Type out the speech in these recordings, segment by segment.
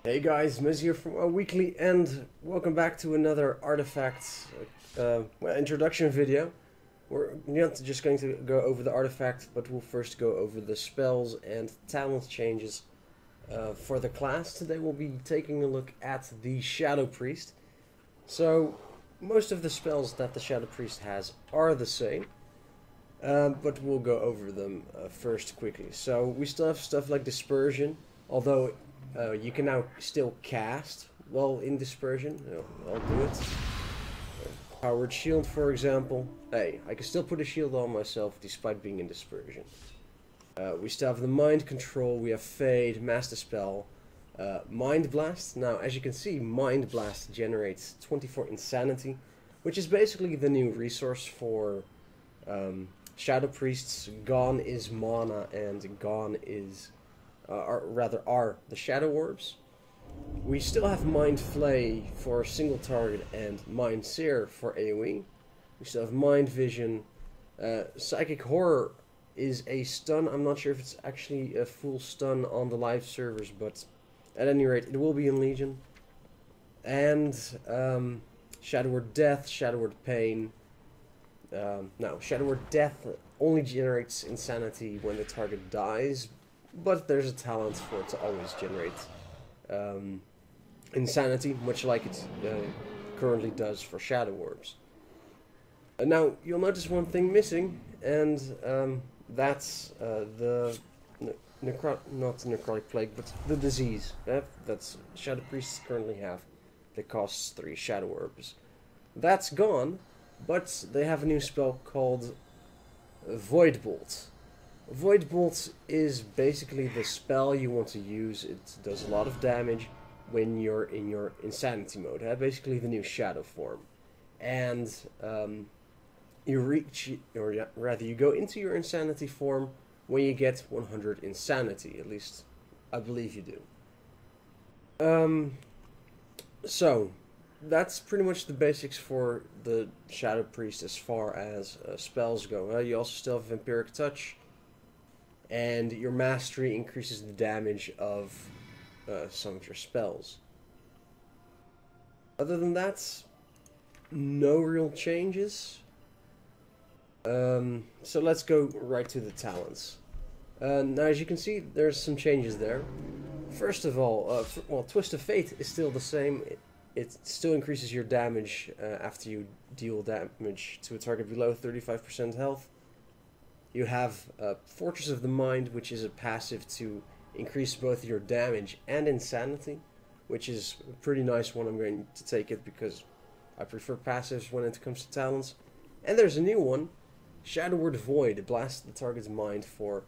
Hey guys, Miz here from our weekly, and welcome back to another artifact introduction video. We're not just going to go over the artifact, but we'll first go over the spells and talent changes for the class. Today we'll be taking a look at the Shadow Priest. So, most of the spells that the Shadow Priest has are the same, but we'll go over them first quickly. So, we still have stuff like Dispersion, although you can now still cast while in Dispersion. I'll do it. Powered Shield, for example. Hey, I can still put a shield on myself despite being in Dispersion. We still have the Mind Control, we have Fade, Master Spell, Mind Blast. Now, as you can see, Mind Blast generates 24 Insanity, which is basically the new resource for Shadow Priests. Gone is Mana, and gone is... are the Shadow Orbs. We still have Mind Flay for single target and Mind Sear for AoE. We still have Mind Vision. Psychic Horror is a stun. I'm not sure if it's actually a full stun on the live servers, but at any rate, it will be in Legion. And Shadow Word Death, Shadow Word Pain. No, Shadow Word Death only generates Insanity when the target dies, but there's a talent for it to always generate Insanity, much like it currently does for Shadow Orbs. Now, you'll notice one thing missing, and that's the not Necrotic Plague, but the disease that Shadow Priests currently have that costs 3 Shadow Orbs. That's gone, but they have a new spell called Void Bolt. Void Bolt is basically the spell you want to use. It does a lot of damage when you're in your Insanity mode. Basically the new Shadow form. And you reach, or rather you go into your Insanity form when you get 100 Insanity. At least, I believe you do. So, that's pretty much the basics for the Shadow Priest as far as spells go. You also still have Vampiric Touch, and your mastery increases the damage of some of your spells. Other than that, no real changes. So let's go right to the talents. Now, as you can see, there's some changes there. First of all, well, Twist of Fate is still the same. It still increases your damage after you deal damage to a target below 35% health. You have Fortress of the Mind, which is a passive to increase both your damage and Insanity, which is a pretty nice one. I'm going to take it because I prefer passives when it comes to talents. And there's a new one, Shadow Word Void. It blasts the target's mind for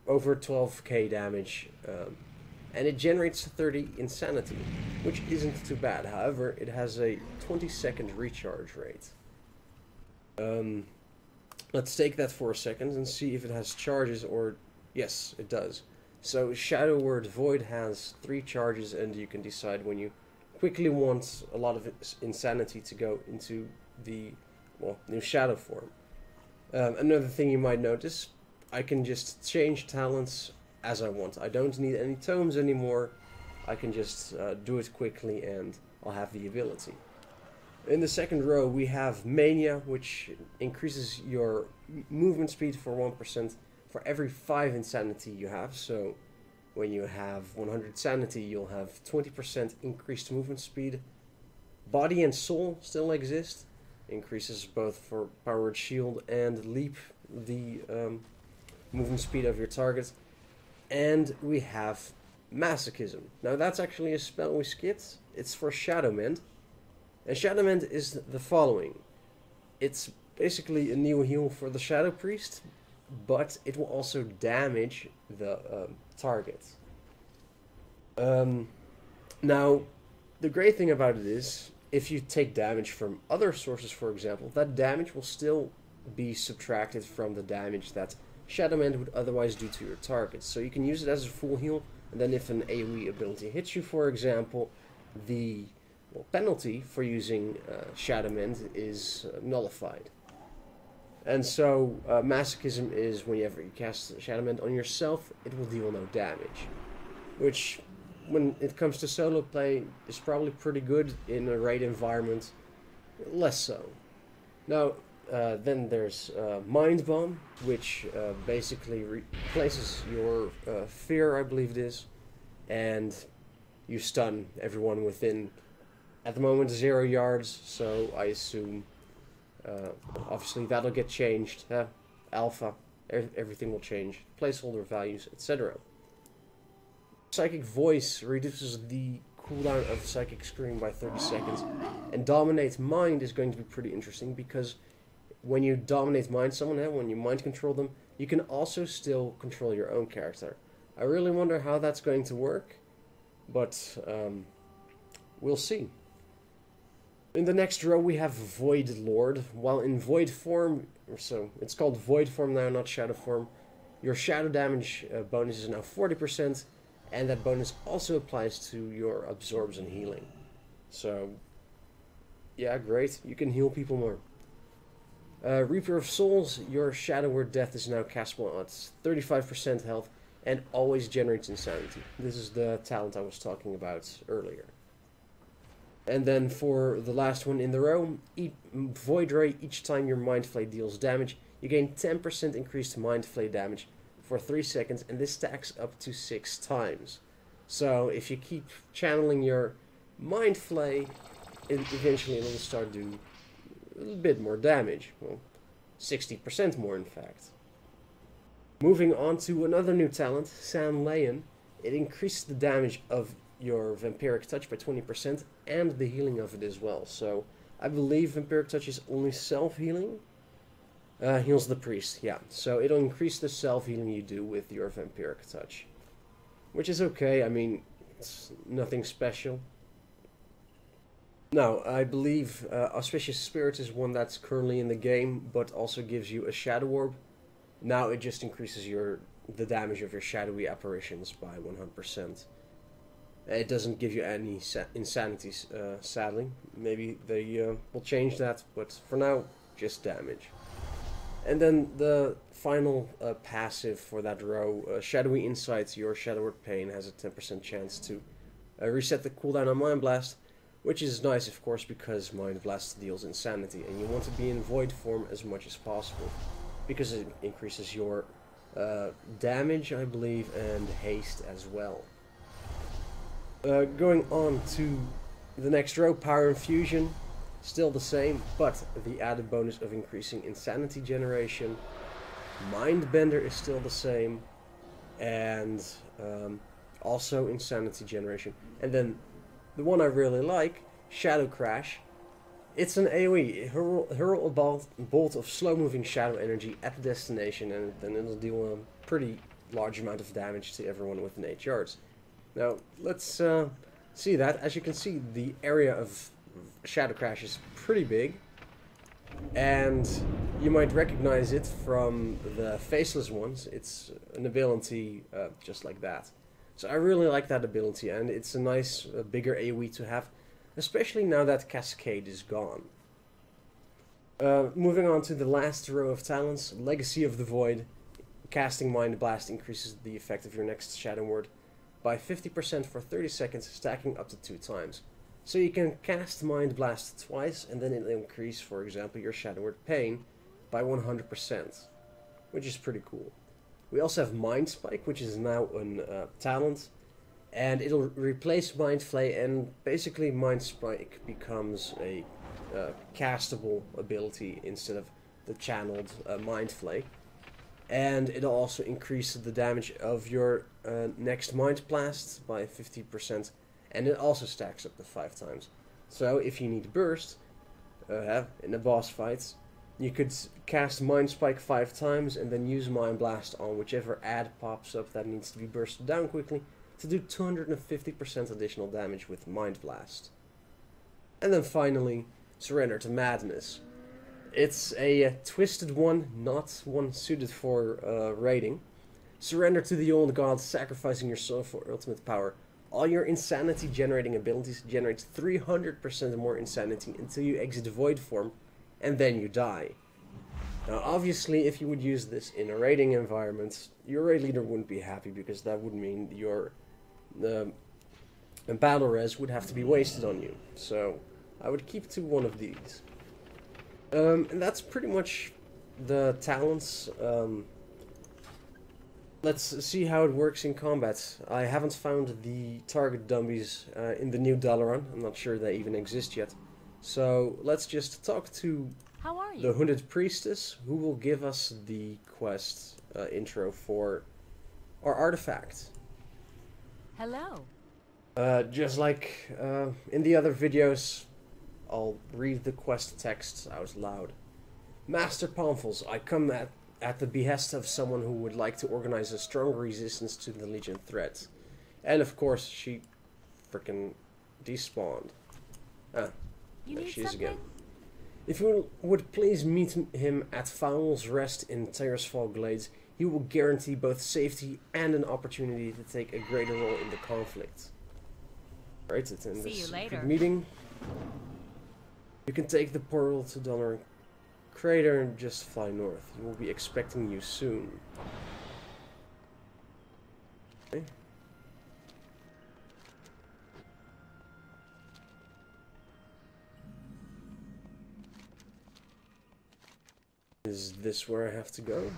over 12k damage, and it generates 30 Insanity, which isn't too bad. However, it has a 20-second recharge rate. Let's take that for a second and see if it has charges, or... yes, it does. So, Shadow Word Void has 3 charges, and you can decide when you quickly want a lot of Insanity to go into the, well, new Shadow form. Another thing you might notice, I can just change talents as I want. I don't need any tomes anymore. I can just do it quickly, and I'll have the ability. In the second row, we have Mania, which increases your movement speed for 1% for every 5 Insanity you have. So, when you have 100 Sanity, you'll have 20% increased movement speed. Body and Soul still exist. Increases both for Powered Shield and Leap the movement speed of your target. And we have Masochism. Now, that's actually a spell we skipped. It's for Shadow Mend. And Shadow Mend is the following. It's basically a new heal for the Shadow Priest, but it will also damage the target. Now, the great thing about it is, if you take damage from other sources, for example, that damage will still be subtracted from the damage that Shadow Mend would otherwise do to your target. So you can use it as a full heal, and then if an AoE ability hits you, for example, the penalty for using Shadow Mend is nullified. And so Masochism is whenever you cast Shadow Mend on yourself, it will deal no damage. Which when it comes to solo play, is probably pretty good in a raid environment. Less so. Now, then there's Mind Bomb, which basically replaces your fear, I believe it is, and you stun everyone within, at the moment, 0 yards, so I assume, obviously that'll get changed, alpha, everything will change, placeholder values, etc. Psychic Voice reduces the cooldown of Psychic Scream by 30 seconds, and Dominate Mind is going to be pretty interesting, because when you dominate mind someone, when you mind control them, you can also still control your own character. I really wonder how that's going to work, but we'll see. In the next row we have Void Lord. While in Void form, so it's called Void form now, not Shadow form, your shadow damage bonus is now 40%, and that bonus also applies to your absorbs and healing. So, yeah, great, you can heal people more. Reaper of Souls, your Shadow Word Death is now castable at 35% health and always generates insanity. This is the talent I was talking about earlier. And then for the last one in the row, Void Ray, each time your Mind Flay deals damage, you gain 10% increased Mind Flay damage for 3 seconds, and this stacks up to 6 times. So if you keep channeling your Mind Flay, eventually it will start doing a little bit more damage. Well, 60% more in fact. Moving on to another new talent, San Leon. It increases the damage of your Vampiric Touch by 20% and the healing of it as well. So I believe Vampiric Touch is only self-healing. Heals the priest, yeah. So it'll increase the self-healing you do with your Vampiric Touch. Which is okay, I mean, it's nothing special. Now, I believe Auspicious Spirit is one that's currently in the game, but also gives you a Shadow Orb. Now it just increases the damage of your shadowy apparitions by 100%. It doesn't give you any insanity, sadly. Maybe they will change that, but for now, just damage. And then the final passive for that row, Shadowy Insight, your Shadow Word Pain has a 10% chance to reset the cooldown on Mind Blast, which is nice, of course, because Mind Blast deals insanity, and you want to be in Void form as much as possible, because it increases your damage, I believe, and haste as well. Going on to the next row, Power Infusion, still the same, but the added bonus of increasing insanity generation. Mindbender is still the same, and also insanity generation. And then the one I really like, Shadow Crash. It's an AoE. Hurl a bolt of slow-moving shadow energy at the destination, and then it'll deal a pretty large amount of damage to everyone within 8 yards. Now, let's see that. As you can see, the area of Shadow Crash is pretty big, and you might recognize it from the Faceless ones. It's an ability just like that. So I really like that ability, and it's a nice, bigger AoE to have, especially now that Cascade is gone. Moving on to the last row of talents, Legacy of the Void. Casting Mind Blast increases the effect of your next Shadow Word by 50% for 30 seconds, stacking up to 2 times. So you can cast Mind Blast twice, and then it'll increase, for example, your Shadow Word Pain by 100%, which is pretty cool. We also have Mind Spike, which is now a talent, and it'll replace Mind Flay, and basically Mind Spike becomes a castable ability instead of the channeled Mind Flay. And it'll also increase the damage of your next Mind Blast by 50%, and it also stacks up to 5 times. So if you need burst in a boss fight, you could cast Mind Spike 5 times and then use Mind Blast on whichever ad pops up that needs to be bursted down quickly to do 250% additional damage with Mind Blast. And then finally, Surrender to Madness. It's a twisted one, not one suited for raiding. Surrender to the old god, sacrificing your soul for ultimate power. All your insanity generating abilities generate 300% more insanity until you exit Void form, and then you die. Now obviously, if you would use this in a raiding environment, your raid leader wouldn't be happy, because that would mean your And battle res would have to be wasted on you. So I would keep to one of these. And that's pretty much the talents. Let's see how it works in combat. I haven't found the target dummies in the new Dalaran. I'm not sure they even exist yet. So let's just talk to the Hooded Priestess, who will give us the quest intro for our artifact. Hello. Just like in the other videos, I'll read the quest text out loud. Master Pamphils, I come at the behest of someone who would like to organize a stronger resistance to the Legion threat. And of course, she frickin' despawned. Ah, there she is again. If you would please meet him at Foul's Rest in Tiresfall Glades, he will guarantee both safety and an opportunity to take a greater role in the conflict. Right, it's in this meeting. You can take the portal to Donner Crater and just fly north. He will be expecting you soon. Okay. Is this where I have to go?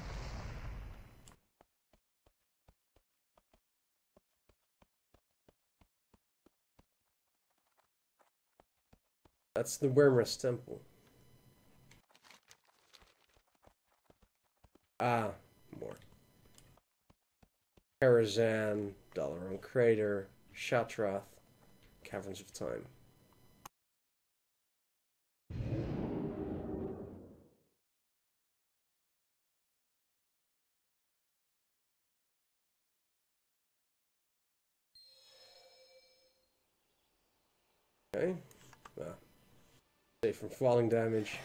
That's the Wormrest Temple. Ah, more. Karazhan, Dalaran Crater, Xal'atath, Caverns of Time. Okay. Ah. Safe from falling damage.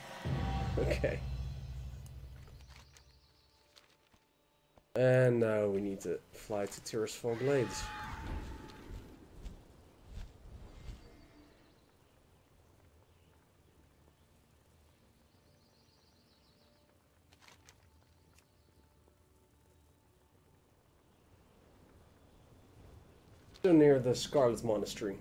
Okay. And now we need to fly to Tiresfall Glades. So near the Scarlet Monastery.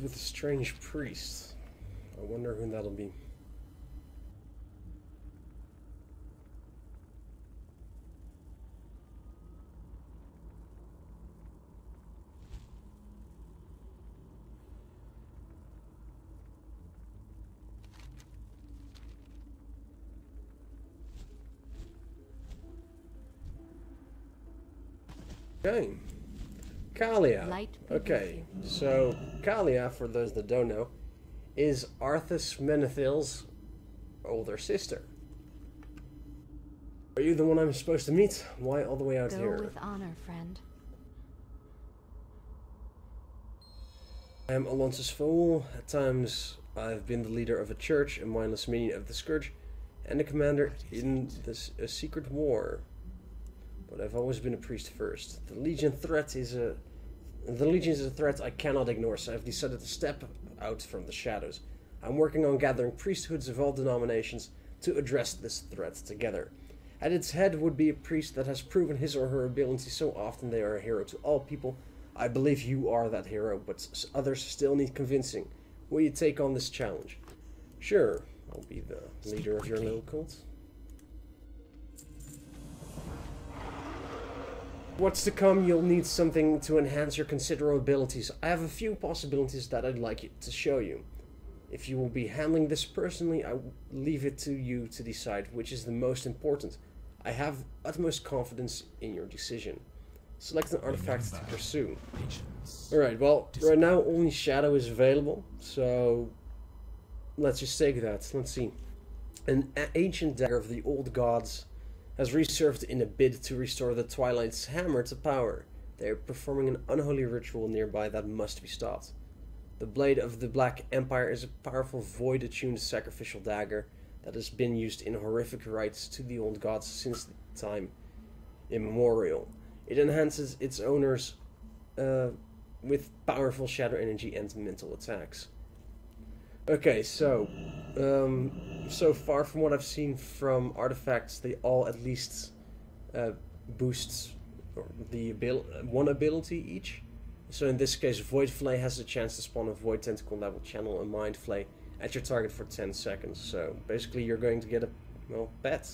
With a strange priest. I wonder who that'll be. Okay. Kalia. Okay, so Kalia, for those that don't know, is Arthas Menethil's older sister. Are you the one I'm supposed to meet? Why all the way out here? Go with honor, friend. I am Alonso's fool. At times, I've been the leader of a church, a mindless minion of the Scourge, and a commander in a secret war. But I've always been a priest first. The Legion is a threat I cannot ignore, so I've decided to step out from the shadows. I'm working on gathering priesthoods of all denominations to address this threat together. At its head would be a priest that has proven his or her ability so often they are a hero to all people. I believe you are that hero, but others still need convincing. Will you take on this challenge? Sure, I'll be the leader of your little cult. What's to come, you'll need something to enhance your considerable abilities. I have a few possibilities that I'd like to show you. If you will be handling this personally, I will leave it to you to decide which is the most important. I have utmost confidence in your decision. Select an artifact to pursue. Alright, well, right now only Shadow is available, so let's just take that. Let's see. An ancient dagger of the old gods has resurfaced in a bid to restore the Twilight's hammer to power. They are performing an unholy ritual nearby that must be stopped. The blade of the Black Empire is a powerful void-attuned sacrificial dagger that has been used in horrific rites to the old gods since time immemorial. It enhances its owners with powerful shadow energy and mental attacks. Okay, so so far from what I've seen from artifacts, they all at least boost one ability each. So in this case, Void Flay has the chance to spawn a Void Tentacle that will channel a Mind Flay at your target for 10 seconds. So basically you're going to get a, well, pet.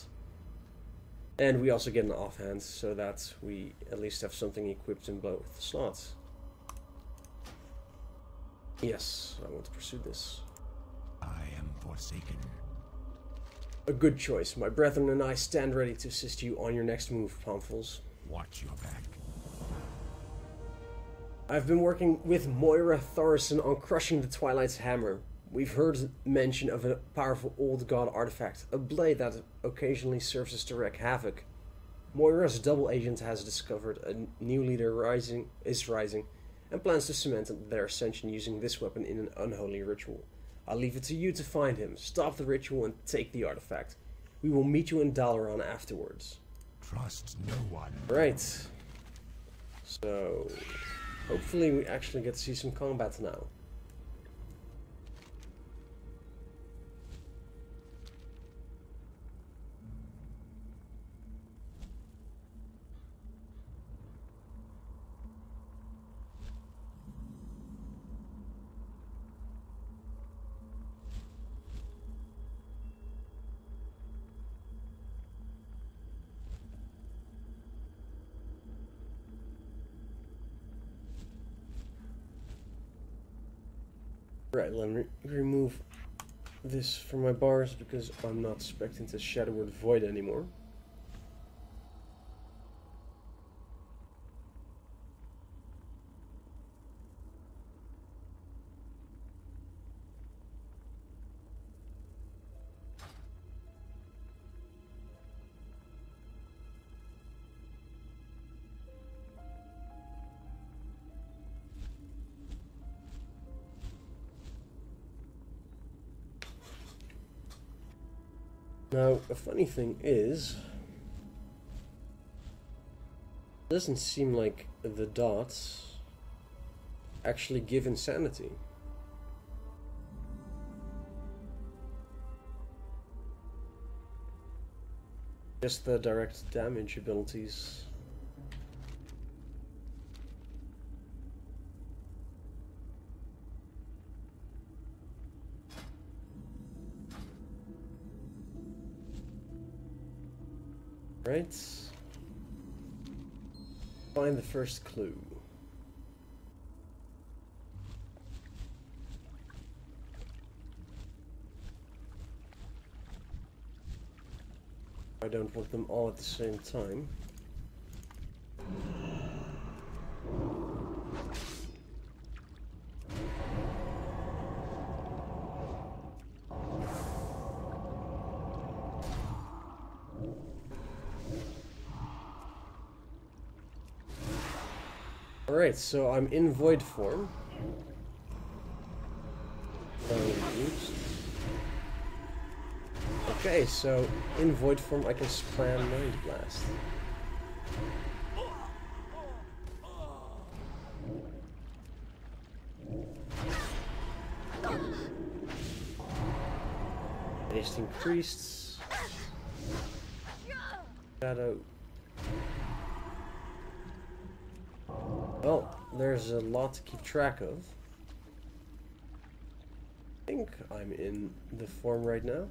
And we also get an offhand, so that we at least have something equipped in both slots. Yes, I want to pursue this. I am forsaken. A good choice. My brethren and I stand ready to assist you on your next move, Pomfles. Watch your back. I've been working with Moira Thorison on crushing the Twilight's hammer. We've heard mention of a powerful old god artifact, a blade that occasionally serves to wreak havoc. Moira's double agent has discovered a new leader is rising, and plans to cement their ascension using this weapon in an unholy ritual. I'll leave it to you to find him, stop the ritual, and take the artifact. We will meet you in Dalaran afterwards. Trust no one. Right. So, hopefully we actually get to see some combat now. Right, let me remove this from my bars because I'm not expecting to Shadow Word Void anymore. Now, a funny thing is, it doesn't seem like the dots actually give insanity. Just the direct damage abilities. Right. Find the first clue. I don't want them all at the same time. Alright, so I'm in void form. Okay, so in void form I can spam Mind Blast. Haste increased. Shadow. Well, there's a lot to keep track of. I think I'm in the form right now.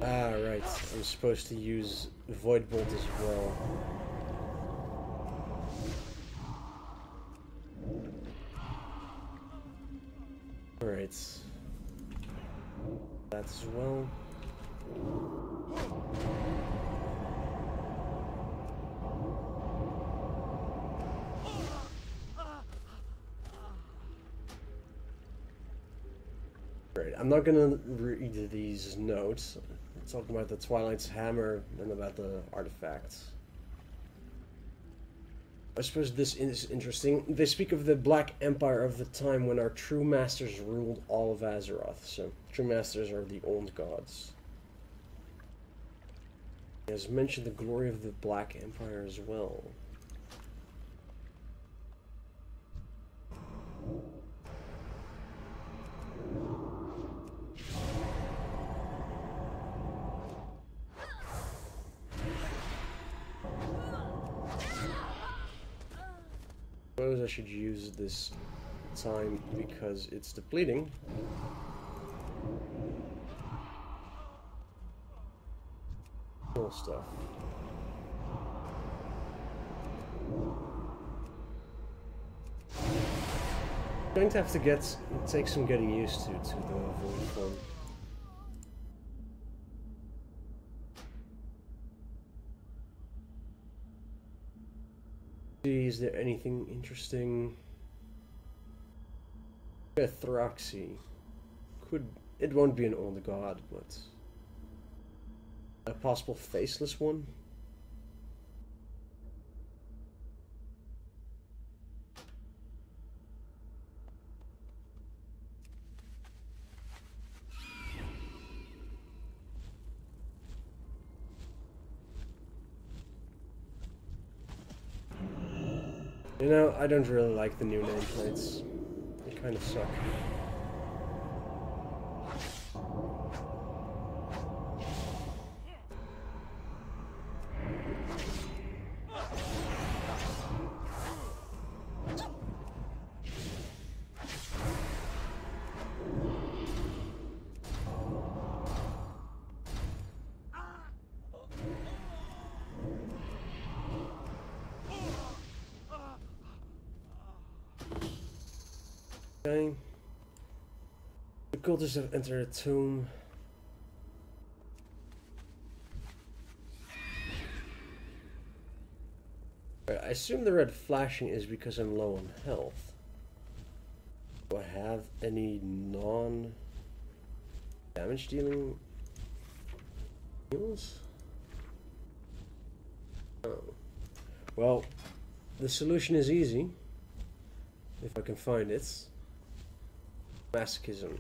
Ah, right. I'm supposed to use Void Bolt as well. Alright. That as well. Alright, I'm not gonna read these notes. We're talking about the Twilight's hammer and about the artifacts. I suppose this is interesting. They speak of the Black Empire of the time when our true masters ruled all of Azeroth. So, true masters are the old gods. He has mentioned the glory of the Black Empire as well. I suppose I should use this time because it's depleting. Cool stuff. I'm going to have to take some getting used to the void form. Is there anything interesting? Thraxi. It won't be an old god, but a possible faceless one? You know, I don't really like the new nameplates. They kind of suck. Okay. The cultists have entered a tomb. Right, I assume the red flashing is because I'm low on health. Do I have any non-damage dealing heals? Oh. Well, the solution is easy. If I can find it. Masochism.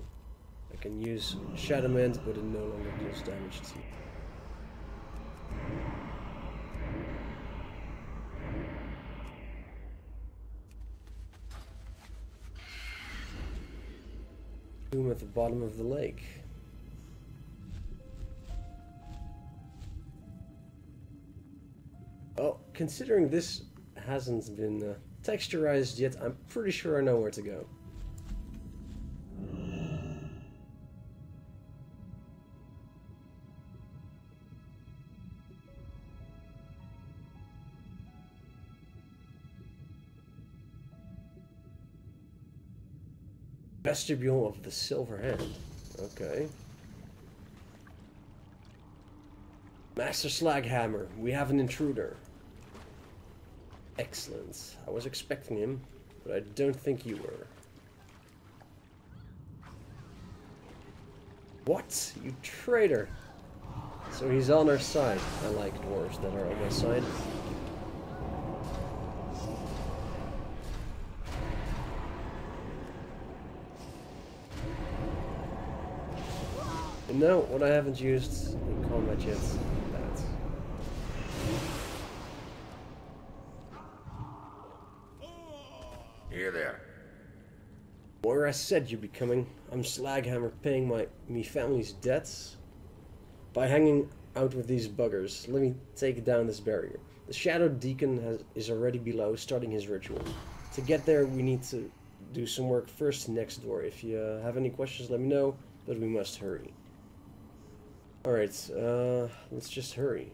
I can use Shadowmend, but it no longer deals damage to you. Tomb at the bottom of the lake. Well, considering this hasn't been texturized yet, I'm pretty sure I know where to go. Vestibule of the Silver Hand. Okay. Master Slaghammer, we have an intruder. Excellent. I was expecting him, but I don't think you were. What? You traitor! So he's on our side. I like dwarves that are on my side. And no, what I haven't used in combat yet, that. Here there. Where I said you'd be coming. I'm Slaghammer paying me family's debts by hanging out with these buggers. Let me take down this barrier. The Shadow Deacon is already below, starting his ritual. To get there, we need to do some work first next door. If you have any questions, let me know, but we must hurry. Alright, let's just hurry.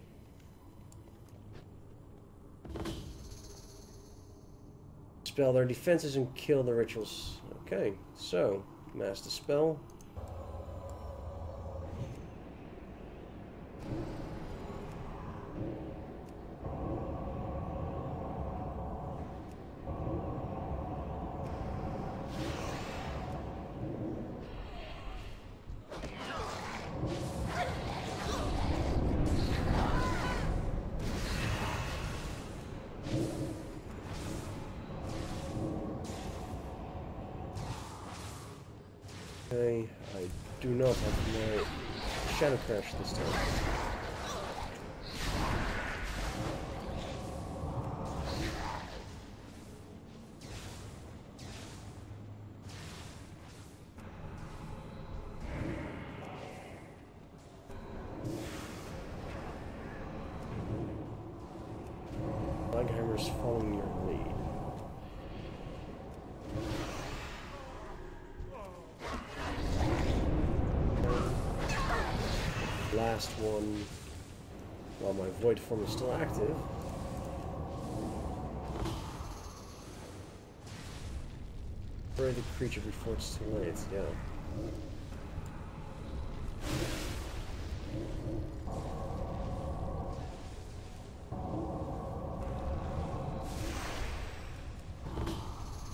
Spell their defenses and kill the rituals. Okay, so Mass Dispel. Okay, I do not have my Shadow Crash this time. Flaghammer's following your lead. Last one, while my Void form is still active. Spray the creature before it's too late, yeah.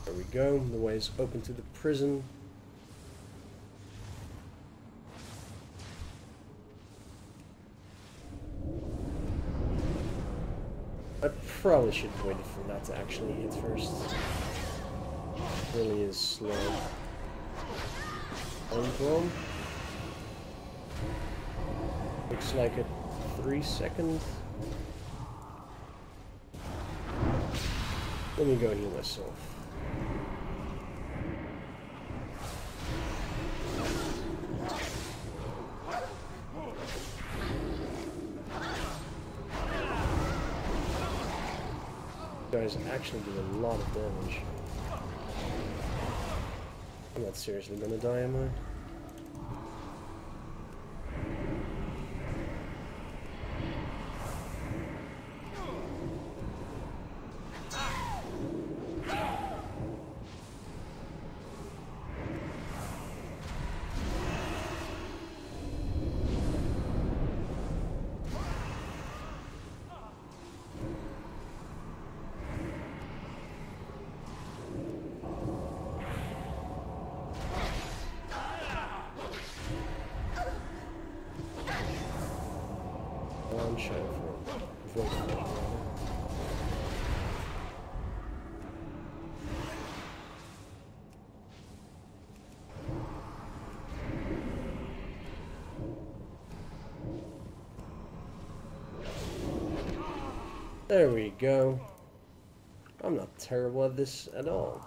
There we go, the way is open to the prison. I probably should have waited for that to actually hit first. It really is slow. Unclone. Looks like a 3-second. Let me go heal myself. Guys actually do a lot of damage. I'm not seriously gonna die, am I? There we go. I'm not terrible at this at all.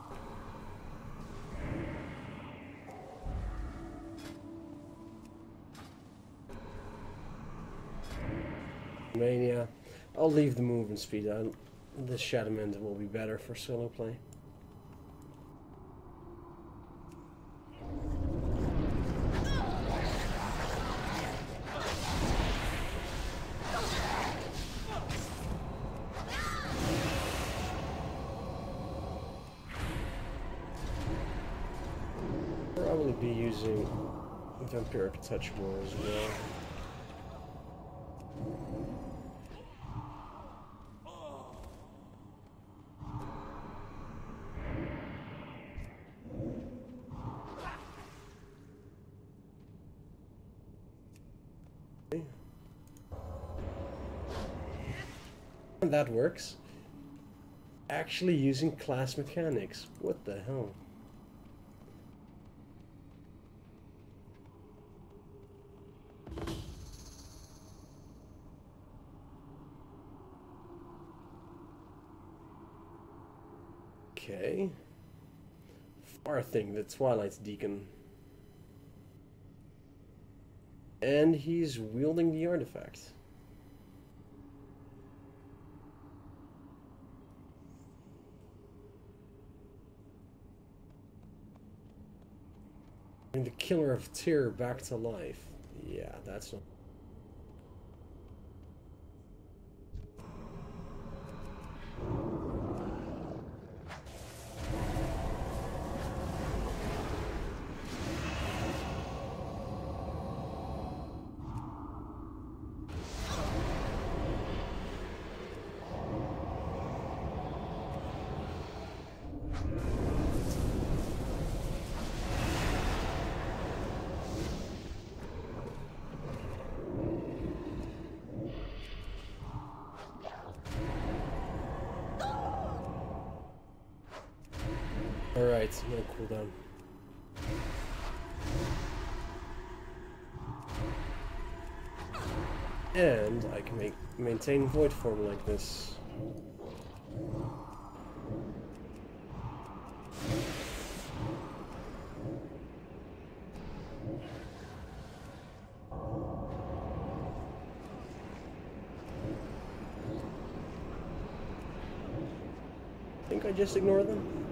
Mania. I'll leave the movement speed out. The Shadowmend will be better for solo play. Probably be using Vampiric Touch more as well. And that works. Actually using class mechanics. What the hell? Okay. Farthing, the Twilight Deacon. And he's wielding the artifact. Bring the Killer of Tyr back to life. Yeah, that's not... Alright, no cooldown. And I can maintain void form like this. I think I just ignore them.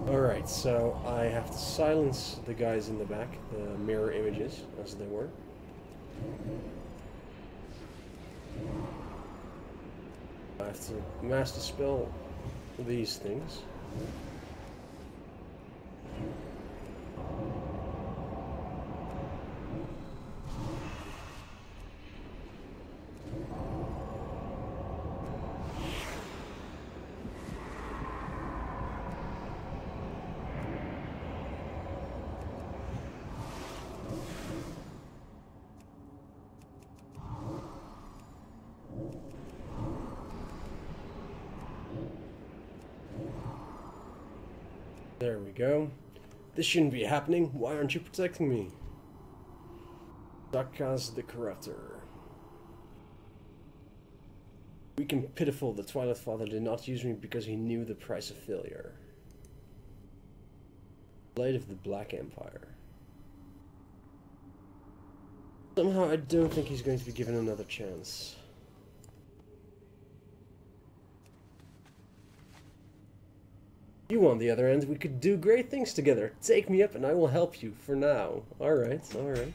Alright, so I have to silence the guys in the back, the mirror images, as they were. I have to mass dispel these things. There we go. This shouldn't be happening. Why aren't you protecting me? Xal'atath the Corruptor. Weak and pitiful, the Twilight Father did not use me because he knew the price of failure. Blade of the Black Empire. Somehow I don't think he's going to be given another chance. You on the other end, we could do great things together. Take me up and I will help you for now. Alright, alright.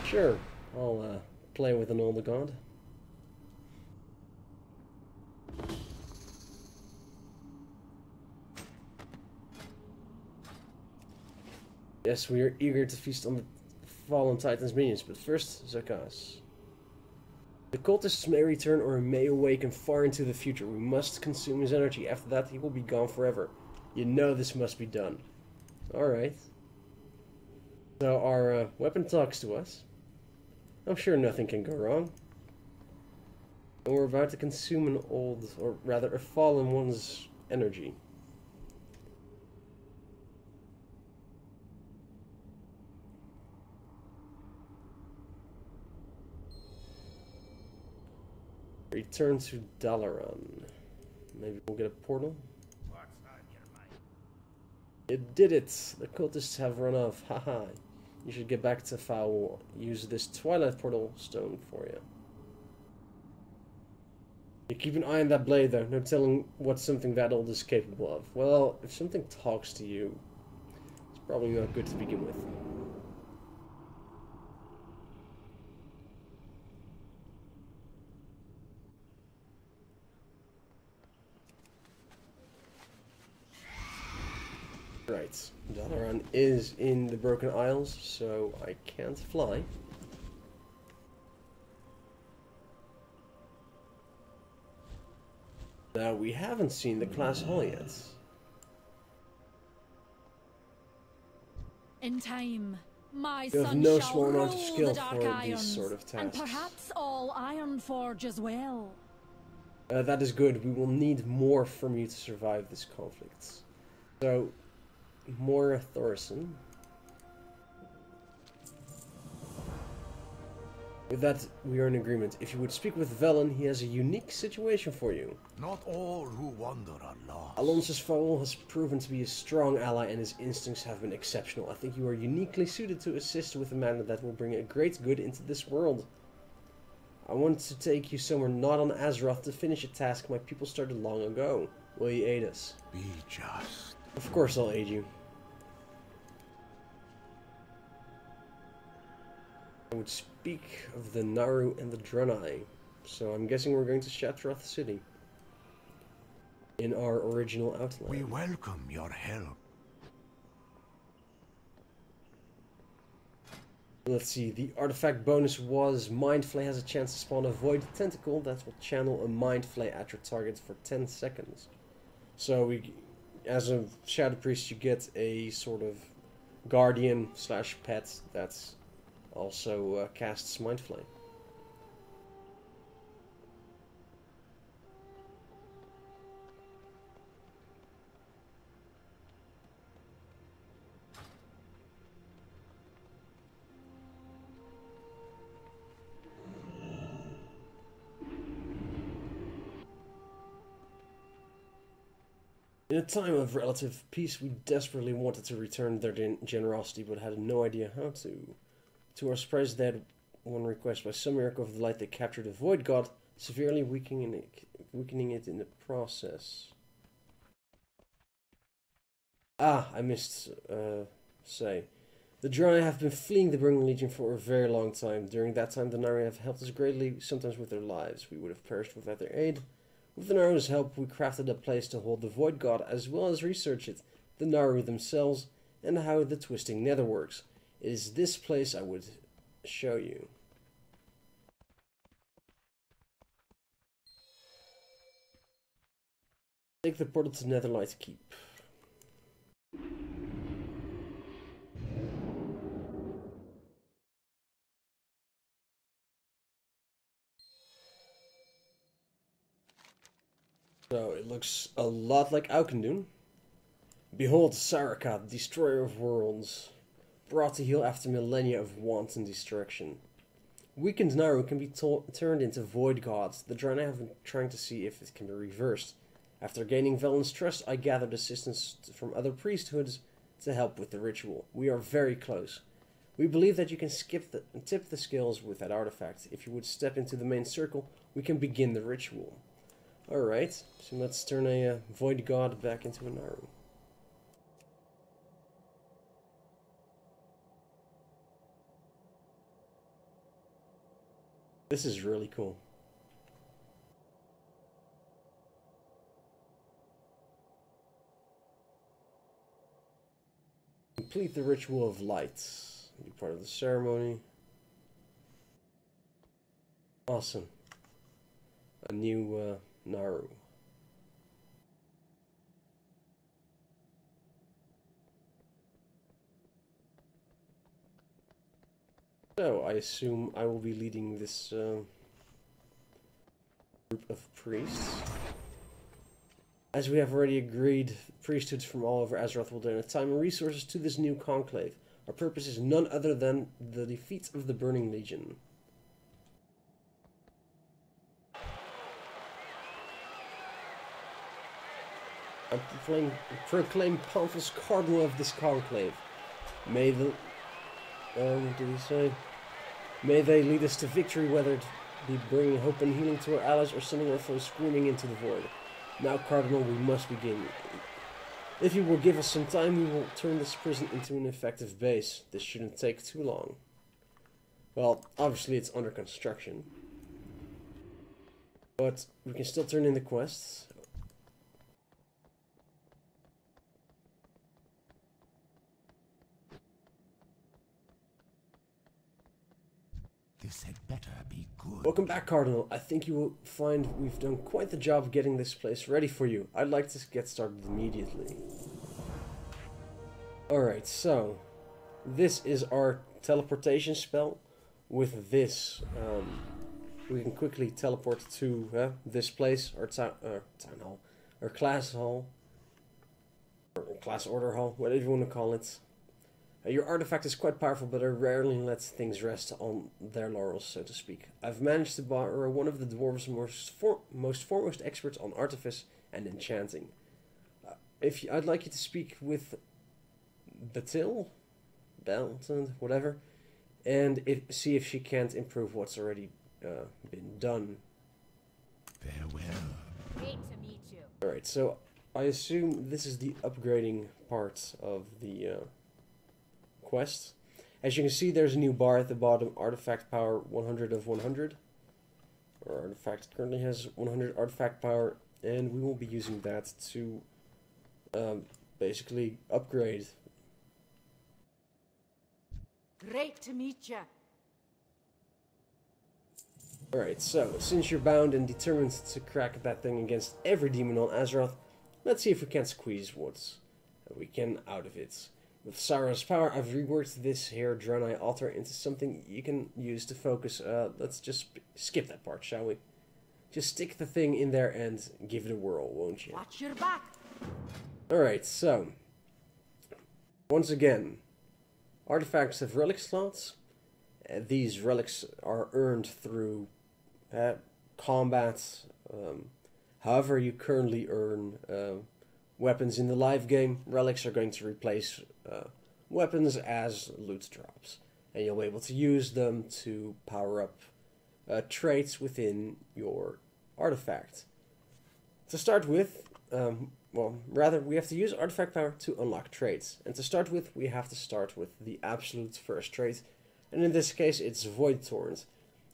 Sure, I'll play with an old god. Yes, we are eager to feast on the fallen Titan's minions, but first, Xal'atath. The cultists may return or may awaken far into the future. We must consume his energy. After that, he will be gone forever. You know this must be done. Alright. So our weapon talks to us. I'm sure nothing can go wrong. And we're about to consume an old, or rather a fallen one's energy. Return to Dalaran. Maybe we'll get a portal. What's on your mind? It did it! The cultists have run off. Haha. You should get back to Foul. Use this Twilight Portal stone for you. You keep an eye on that blade though. No telling what something that old is capable of. Well, if something talks to you, it's probably not good to begin with. Right, Dalaran is in the Broken Isles, so I can't fly. Now, we haven't seen the class hall yet. In time, my You have son no shall small amount of rule skill the Dark for Irons, these sort of and tasks. perhaps all Ironforge as well. That is good. We will need more from you to survive this conflict. So, more Thorson. With that, we are in agreement. If you would speak with Velen, he has a unique situation for you. Not all who wander are lost. Alonso's foal has proven to be a strong ally and his instincts have been exceptional. I think you are uniquely suited to assist with a man that will bring a great good into this world. I want to take you somewhere not on Azeroth to finish a task my people started long ago. Will you aid us? Be just. Of course I'll aid you. I would speak of the Naru and the Draenei, so I'm guessing we're going to Xal'atath City. In our original outline. We welcome your help. Let's see, the artifact bonus was Mind Flay has a chance to spawn a Void Tentacle that will channel a Mind Flay at your target for 10 seconds. So we as a Shadow Priest, you get a sort of guardian slash pet that's also casts Mind Flame. In a time of relative peace, we desperately wanted to return their generosity, but had no idea how to. To our surprise, they had one request. By some miracle of the light, they captured a void god, severely weakening it in the process. Ah, I missed say. The Draenei have been fleeing the Burning Legion for a very long time. During that time, the Nari have helped us greatly, sometimes with their lives. We would have perished without their aid. With the Naru's help, we crafted a place to hold the Void God, as well as research it, the Naru themselves, and how the twisting nether works. It is this place I would show you. Take the portal to Netherlight Keep. So it looks a lot like Aukendoon. Behold Xal'atath, destroyer of worlds, brought to heal after millennia of wanton destruction. Weakened Naru can be turned into void gods. The Draenei have been trying to see if it can be reversed. After gaining Velen's trust, I gathered assistance from other priesthoods to help with the ritual. We are very close. We believe that you can tip the scales with that artifact. If you would step into the main circle, we can begin the ritual. Alright, so let's turn a void god back into a Naru. This is really cool. Complete the ritual of light. Be part of the ceremony. Awesome. A new Naru. So, I assume I will be leading this group of priests. As we have already agreed, priesthoods from all over Azeroth will donate time and resources to this new conclave. Our purpose is none other than the defeat of the Burning Legion. I proclaim Pontius Cardinal of this conclave. May the... did he say? May they lead us to victory, whether it be bringing hope and healing to our allies or sending our foes screaming into the void. Now, Cardinal, we must begin. If you will give us some time, we will turn this prison into an effective base. This shouldn't take too long. Well, obviously it's under construction. But we can still turn in the quests. This had better be good. Welcome back, Cardinal. I think you will find we've done quite the job getting this place ready for you. I'd like to get started immediately. Alright, so this is our teleportation spell. With this, we can quickly teleport to this place, our town hall, or class hall, or class order hall, whatever you want to call it. Your artifact is quite powerful, but it rarely lets things rest on their laurels, so to speak. I've managed to borrow one of the dwarves' most foremost experts on artifice and enchanting. I'd like you to speak with Belton, whatever, and see if she can't improve what's already been done. Farewell. Great to meet you. Alright, so I assume this is the upgrading part of the quest. As you can see, there's a new bar at the bottom, artifact power 100 of 100. Our artifact currently has 100 artifact power, and we will be using that to basically upgrade. Great to meet you. Alright, so since you're bound and determined to crack that thing against every demon on Azeroth, let's see if we can squeeze what we can out of it. With Sarah's power, I've reworked this here Draenei altar into something you can use to focus. Let's just skip that part, shall we? Just stick the thing in there and give it a whirl, won't you? Watch your back. Alright, so once again, artifacts have relic slots. These relics are earned through combat. However you currently earn weapons in the live game, relics are going to replace weapons as loot drops. And you'll be able to use them to power up traits within your artifact. To start with, we have to use artifact power to unlock traits. And to start with, we have to start with the absolute first trait. And in this case, it's Void Torrent.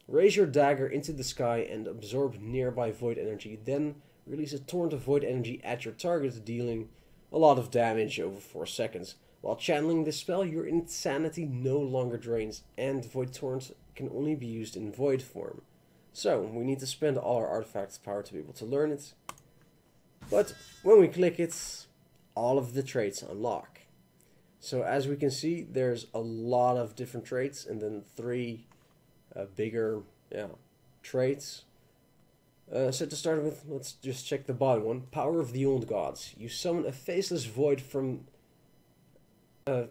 Raise your dagger into the sky and absorb nearby void energy. Then release a torrent of void energy at your target, dealing a lot of damage over 4 seconds. While channeling this spell, your insanity no longer drains, and Void Torrent can only be used in void form. So, we need to spend all our artifacts power to be able to learn it. But when we click it, all of the traits unlock. So as we can see, there's a lot of different traits, and then 3 bigger traits. So to start with, let's just check the bottom one. Power of the Old Gods. You summon a faceless void from their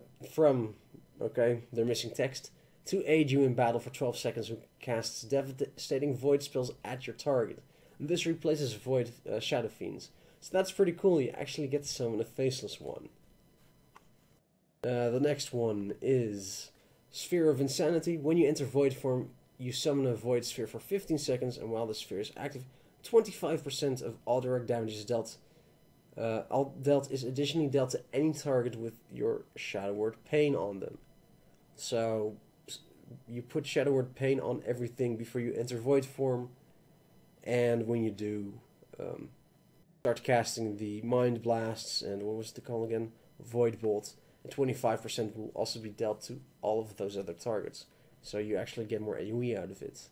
missing text, to aid you in battle for 12 seconds, who casts devastating void spells at your target. And this replaces void shadow fiends. So that's pretty cool, you actually get to summon a faceless one. The next one is Sphere of Insanity. When you enter void form, you summon a void sphere for 15 seconds, and while the sphere is active, 25% of all direct damage is dealt. Is additionally dealt to any target with your Shadow Word Pain on them. So you put Shadow Word Pain on everything before you enter void form, and when you do, start casting the Mind Blasts and what was the call again? Void Bolt. And 25% will also be dealt to all of those other targets. So you actually get more AoE out of it.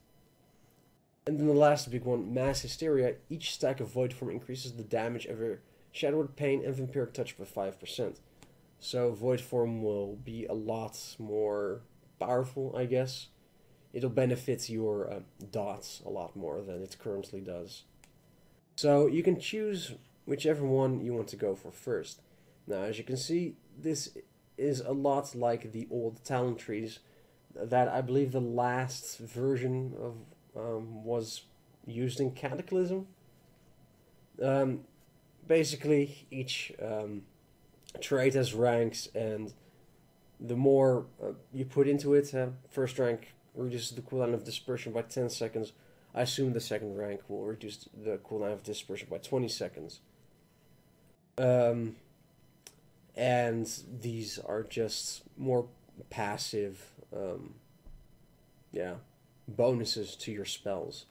And then the last big one, Mass Hysteria. Each stack of Void Form increases the damage of your Shadow Word Pain and Vampiric Touch by 5%. So Void Form will be a lot more powerful, I guess. It'll benefit your dots a lot more than it currently does. So you can choose whichever one you want to go for first. Now, as you can see, this is a lot like the old talent trees that I believe the last version of was used in Cataclysm. Basically, each trait has ranks, and the more you put into it, first rank reduces the cooldown of dispersion by 10 seconds. I assume the second rank will reduce the cooldown of dispersion by 20 seconds. And these are just more passive, bonuses to your spells.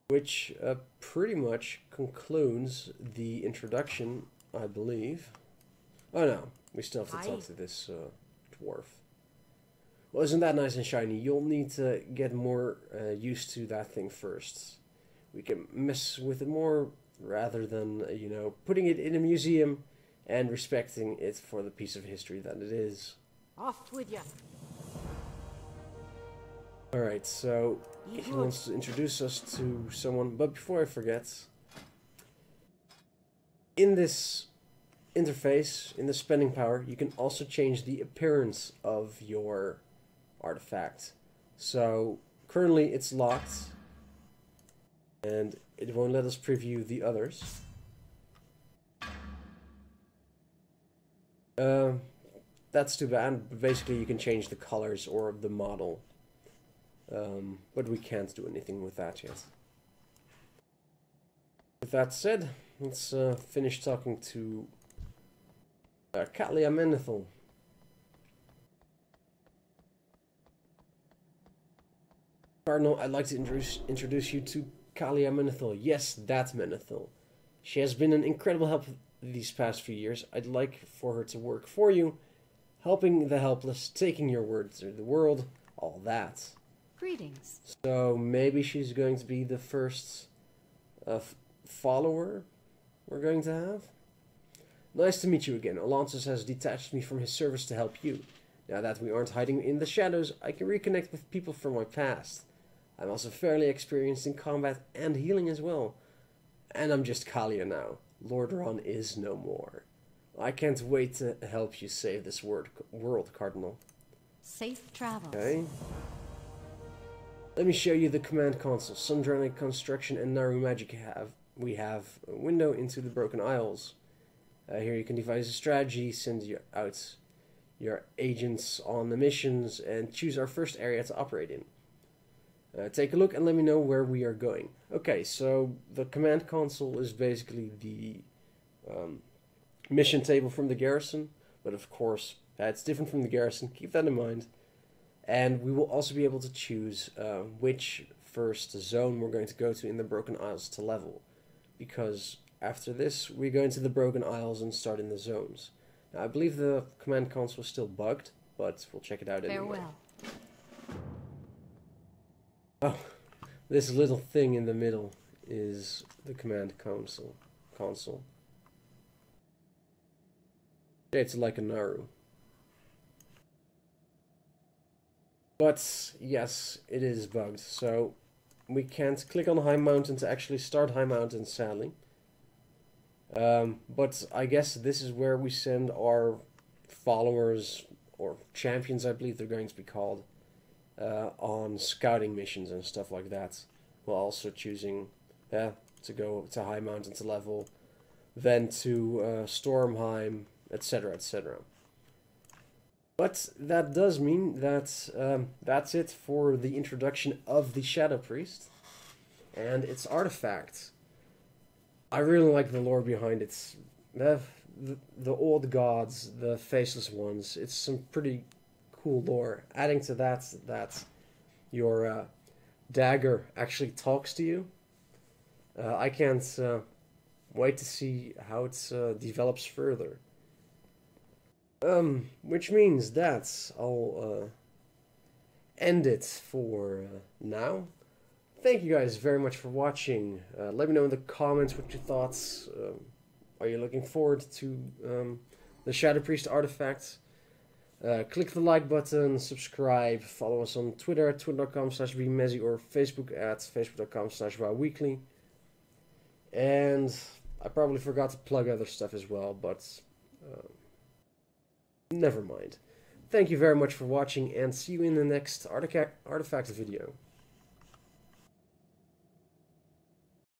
Which pretty much concludes the introduction, I believe. Oh no, we still have to talk to this dwarf. Well, isn't that nice and shiny? You'll need to get more used to that thing first. We can mess with it more rather than, putting it in a museum and respecting it for the piece of history that it is. Off with you. Alright, so he wants to introduce us to someone, but before I forget, in this interface, in the spending power, you can also change the appearance of your artifact. So currently it's locked, and it won't let us preview the others. That's too bad. Basically, you can change the colors or the model. But we can't do anything with that yet. With that said, let's finish talking to Kalia Menethil. Cardinal, I'd like to introduce you to Kalia Menethil. Yes, that Menethil. She has been an incredible help these past few years. I'd like for her to work for you, helping the helpless, taking your word through the world, all that. Greetings. So maybe she's going to be the first follower we're going to have. Nice to meet you again. Xal'atath has detached me from his service to help you. Now that we aren't hiding in the shadows, I can reconnect with people from my past. I'm also fairly experienced in combat and healing as well. And I'm just Kalia now. Lord Ron is no more. I can't wait to help you save this world, Cardinal. Safe travels. Okay. Let me show you the command console. Sundranic construction and Naru magic we have a window into the Broken Isles. Here you can devise a strategy, send out your agents on the missions, and choose our first area to operate in. Take a look and let me know where we are going. Okay, so the command console is basically the mission table from the garrison, but of course that's different from the garrison, keep that in mind. And we will also be able to choose which first zone we're going to go to in the Broken Isles to level, because after this we go into the Broken Isles and start in the zones. Now, I believe the command console is still bugged, but we'll check it out anyway. Farewell. Oh, this little thing in the middle is the command console. It's like a Naru. But yes, it is bugged, so we can't click on High Mountain to actually start High Mountain, sadly. But I guess this is where we send our followers, or champions I believe they're going to be called, on scouting missions and stuff like that, while also choosing to go to High Mountain to level, then to Stormheim, etc, etc. But that does mean that that's it for the introduction of the Shadow Priest and its artifact. I really like the lore behind it. The old gods, the faceless ones, it's some pretty cool lore. Adding to that your dagger actually talks to you. I can't wait to see how it develops further. Which means that I'll end it for now. Thank you guys very much for watching. Let me know in the comments what your thoughts. Are you looking forward to the Shadow Priest artifact? Click the like button, subscribe, follow us on Twitter at twitter.com/bmezzy or Facebook at facebook.com/wowweekly. And I probably forgot to plug other stuff as well, but never mind. Thank you very much for watching, and see you in the next artifact video.